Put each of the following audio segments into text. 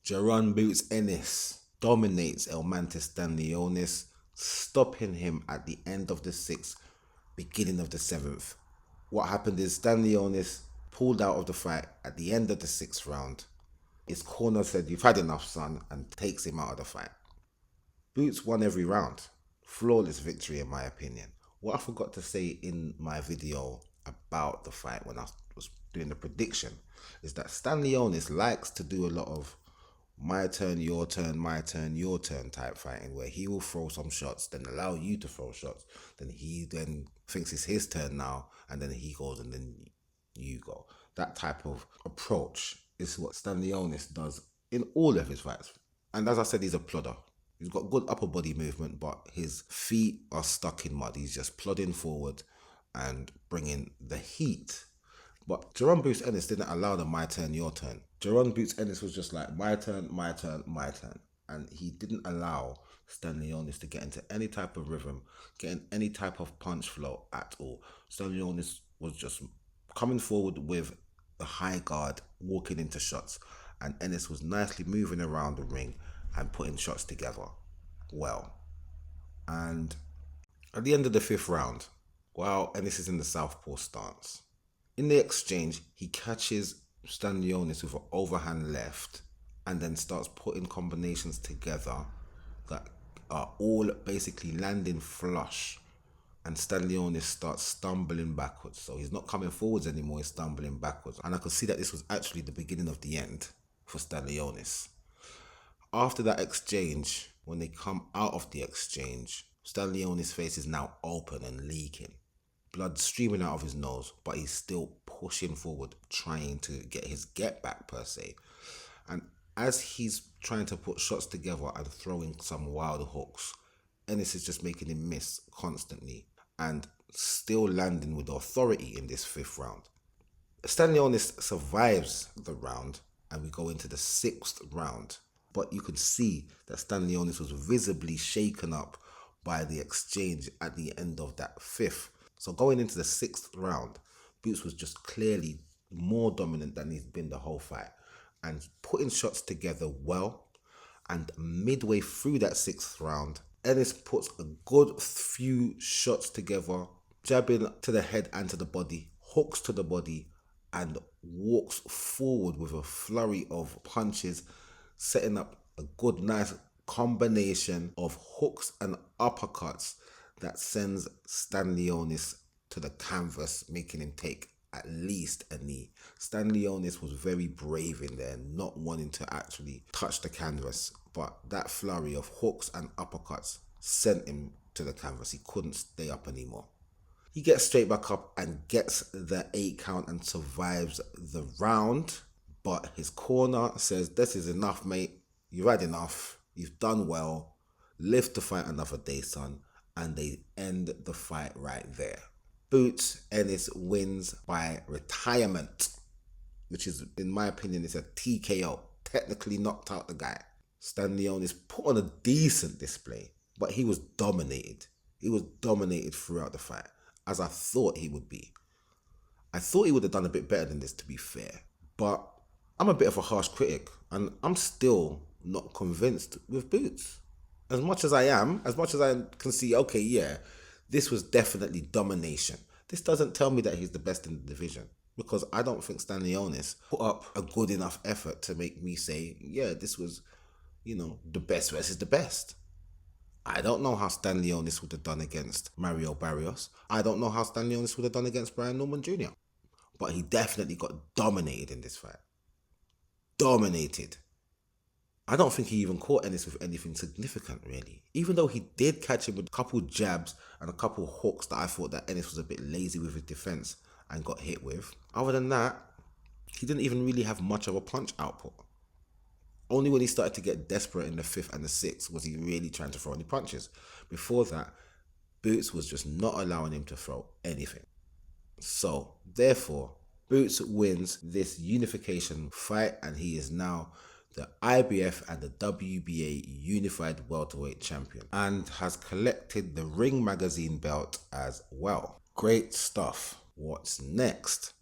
Jaron boots Ennis, dominates El Mantis Stanionis, stopping him at the end of the sixth, beginning of the seventh. What happened is Stanionis pulled out of the fight at the end of the sixth round. His corner said, "You've had enough, son," and takes him out of the fight. Boots won every round. Flawless victory, in my opinion. What I forgot to say in my video about the fight when I was doing the prediction is that Stanionis likes to do a lot of my turn, your turn, my turn, your turn type fighting, where he will throw some shots, then allow you to throw shots. Then he then thinks it's his turn now, and then he goes and then you go. That type of approach is what Stanionis does in all of his fights. And as I said, he's a plodder. He's got good upper body movement, but his feet are stuck in mud. He's just plodding forward and bringing the heat. But Jaron Boots Ennis didn't allow the my turn, your turn. Jaron Boots Ennis was just like my turn, my turn, my turn. And he didn't allow Stanionis to get into any type of rhythm, getting any type of punch flow at all. Stanionis was just coming forward with the high guard, walking into shots. And Ennis was nicely moving around the ring and putting shots together well. And at the end of the fifth round, while Ennis is in the southpaw stance, in the exchange, he catches Stanionis with an overhand left and then starts putting combinations together that are all basically landing flush. And Stanionis starts stumbling backwards. So he's not coming forwards anymore, he's stumbling backwards. And I could see that this was actually the beginning of the end for Stanionis. After that exchange, when they come out of the exchange, Stanionis' face is now open and leaking. Blood streaming out of his nose, but he's still pushing forward, trying to get his get back per se. And as he's trying to put shots together and throwing some wild hooks, Ennis is just making him miss constantly and still landing with authority in this fifth round. Stanionis survives the round and we go into the sixth round. But you could see that Stanionis was visibly shaken up by the exchange at the end of that fifth. So going into the sixth round, Boots was just clearly more dominant than he's been the whole fight and putting shots together well. And midway through that sixth round, Ennis puts a good few shots together, jabbing to the head and to the body, hooks to the body, and walks forward with a flurry of punches, setting up a good, nice combination of hooks and uppercuts that sends Stanionis to the canvas, making him take at least a knee. Stanionis was very brave in there, not wanting to actually touch the canvas, but that flurry of hooks and uppercuts sent him to the canvas. He couldn't stay up anymore. He gets straight back up and gets the 8 count and survives the round, but his corner says, "This is enough, mate. You've had enough. You've done well. Live to fight another day, son." And they end the fight right there. Boots Ennis wins by retirement, which is, in my opinion, is a TKO. Technically knocked out the guy. Stanionis put on a decent display, but he was dominated. He was dominated throughout the fight, as I thought he would be. I thought he would have done a bit better than this, to be fair. But I'm a bit of a harsh critic, and I'm still not convinced with Boots. As much as I can see, okay, yeah, this was definitely domination. This doesn't tell me that he's the best in the division, because I don't think Stanionis put up a good enough effort to make me say, yeah, this was, the best versus the best. I don't know how Stanionis would have done against Mario Barrios. I don't know how Stanionis would have done against Brian Norman Jr. But he definitely got dominated in this fight. Dominated. I don't think he even caught Ennis with anything significant, really. Even though he did catch him with a couple jabs and a couple hooks that I thought that Ennis was a bit lazy with his defense and got hit with. Other than that, he didn't even really have much of a punch output. Only when he started to get desperate in the fifth and the sixth was he really trying to throw any punches. Before that, Boots was just not allowing him to throw anything. So, therefore, Boots wins this unification fight and he is now the IBF and the WBA Unified Welterweight Champion and has collected the Ring Magazine belt as well. Great stuff. What's next?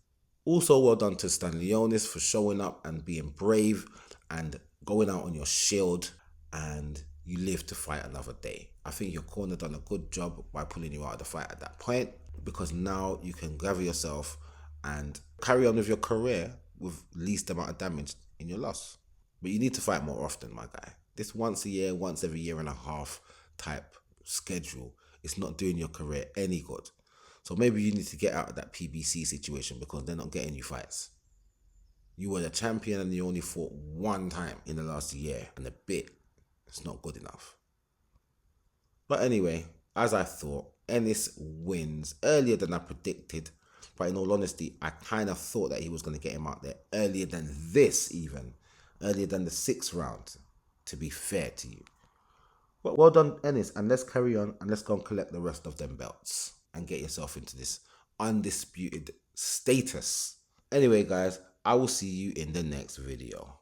Also well done to Stanionis for showing up and being brave and going out on your shield, and you live to fight another day. I think your corner done a good job by pulling you out of the fight at that point, because now you can gather yourself and carry on with your career with least amount of damage in your loss. But you need to fight more often, my guy. This once a year, once every year and a half type schedule is not doing your career any good. So maybe you need to get out of that PBC situation, because they're not getting you fights. You were the champion and you only fought one time in the last year and a bit. It's not good enough. But anyway, as I thought, Ennis wins earlier than I predicted. But in all honesty, I kind of thought that he was going to get him out there earlier than this, even earlier than the 6th round, to be fair to you. But well done, Ennis, and let's carry on and let's go and collect the rest of them belts and get yourself into this undisputed status. Anyway, guys, I will see you in the next video.